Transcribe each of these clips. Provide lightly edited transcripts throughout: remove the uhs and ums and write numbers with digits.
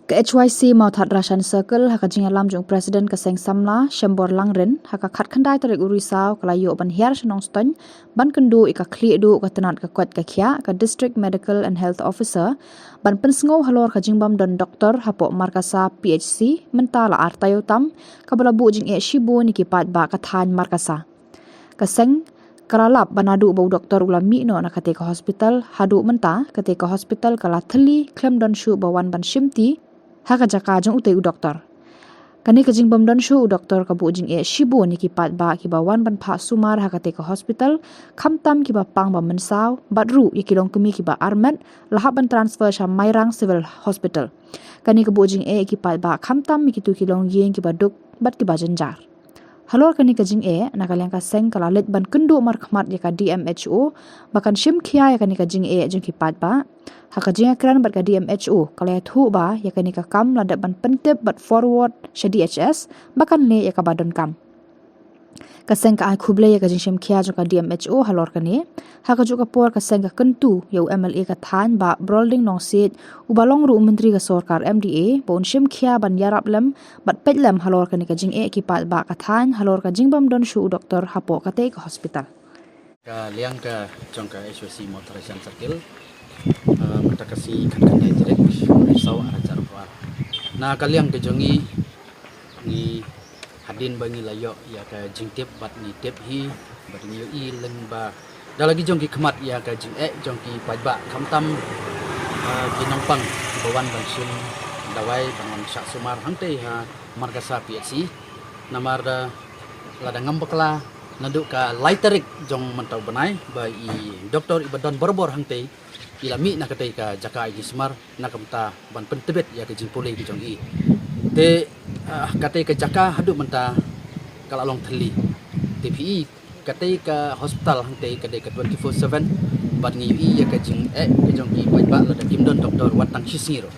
Ke HYC mau that Russian Circle haka jinga lam jung President ka seng samla Shembor Langren haka khat khandai tarik urisau kala yo ban hiar shnong ston ban kendu ika kli du ka tenat ka kwat ka khia ka District Medical and Health Officer ban pensngo halor ka jingbam don doktor hapo markasa PHC mentala artayo tam ka balabu jing e shibu ni ki pat ba ka than markasa ka seng Keralap banadu bau doktor ulami no na kate ka hospital hadu menta kate ka hospital kala thali klem don shu bawan ban shimti haka jaka jang utei u doktor kani ka jingbam don shu u doktor ka bu jing e shibu ni ki pat ba ki bawan ban pha sumar haka te ka hospital khamtam ki ba pang ba mensaw badru ikilong kemi ki ba armet lahab ban transfer sha mairang civil hospital kani ka bu jing e ki pat ba khamtam mi ki tu kilong yeng ki ba duk bat ki ba janjar Halor kani ka jing e nakalyang ka seng kalalit ban kendu mar khmat ya ka DMHO bakan shim khia ya kani ka jing e jing ki pat ba haka jing kran bat ka DMHO kalaya thu ba ya kani ka kam ladat ban pentip bat forward sha DHS bakan le ya ka badon kam ka seng ka ai khuble ya ka jing shim khia jo ka DMHO halor kani haka ju ka por ka seng ka kentu yo MLA ka than ba brolding nong sit ubalong ru menteri ka sarkar MDA bon shim khia ban yarap lem bat petlem halor kani ka jing e ki pat ba ka than halor ka jingbam don shu doktor hapo ka te ka hospital ka liang ka jong ka HOC motorization circle mata kasi kan kan direct risau ara jarwar na kaliang ke jongi ni hadin bangi layo ya ka jingtip bat ni tip hi bat ni i leng ba da lagi jong ki khmat ya ka jing e jong ki pajba khamtam ki nongpang bawan ban sim dawai bangon syak sumar hangte ha markasa PHC namar da lada ngambakla naduk ka laiterik jong mantau banai ba i doktor ibadon borbor hangte ilami na katai ka jaka i smar na kamta ban pentebet ya ka jing pole ki jong i te katai ka jaka hadu menta kalalong thali TPE katai ka hospital hangte katai ka 24/7 bat ngi i ya ka jing e ka jong i ba la da kimdon doktor watang shisiro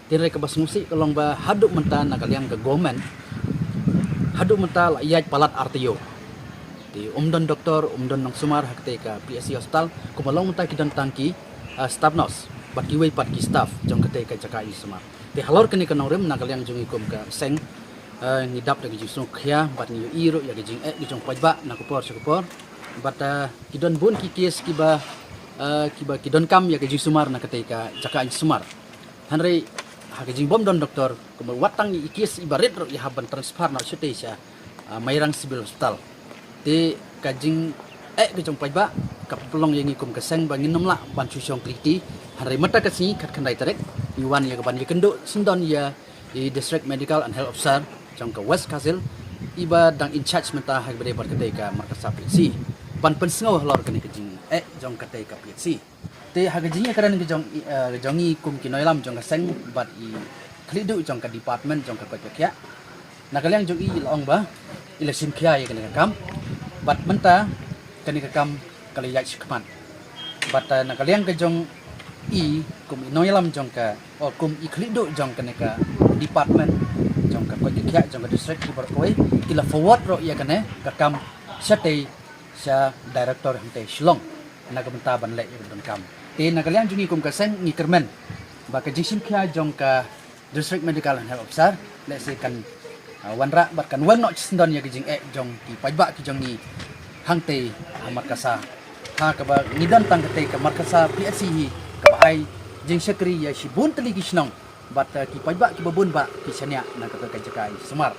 tire ka bas musi kalong ba hadu menta na kaliang ka government hadu menta la yaj palat artiyo di umdon doktor umdon nong sumar hakte ka PSC hospital kumalong menta kidan tangki staff nurse bat ki wei pat ki staff jong katai ka jaka i sumar te halor kini kanong rem na kaliang jong ikum ka seng ngidap lagi jisung khia bat ni iro ya gijing e gijong pajba na kupor sekupor bat kidon bun ki kies kiba kidon kam ya gijing sumar na katai ka jaka i sumar hanre ha gijing bom don doktor kumar watang i kies ibarit ro ya haban transfer na chute sya mairang civil hospital te kajing gijong pajba kapulong yang ikum ka seng bangin nomla ban chusyong kliti hanre mata kasi khat khandai tarek iwan ya ban yekendo sindon ya di District Medical and Health Officer jong ka West Kasil iba dang in charge menta ha bade bar katai ka markasa PHC ban pensngau halor kani kajing jong katai ka PHC te ha gajing karan gejong jongi kum kinoilam jong ka seng bat i khlidu jong ka department jong ka kya nakaliang jong i long ba election khia ya kani ka kam bat menta kani ka kam kali yak khman bat nakaliang ka jong i kum inoilam jong ka kum i khlidu jong kani ka department jong ka kya jong ka district ki barkoi ila forward ro ya kane ka kam sate sa director hante Shillong na ka benta ban le ya don kam te nakaliang jungi kum ka seng ni kermen ba ka jingsim khya jong ka District Medical and Health Officer let's say kan wanra bat kan wan no chisndon ya gijing jong ki pajba ki jong ni hangte markasa ha ka ba nidan tang kate ka markasa PHC hi ka ai jing sekri ya shibun tali ki shnong bat ki pajba ki babun ba ki sanya na ka ka jakai sumar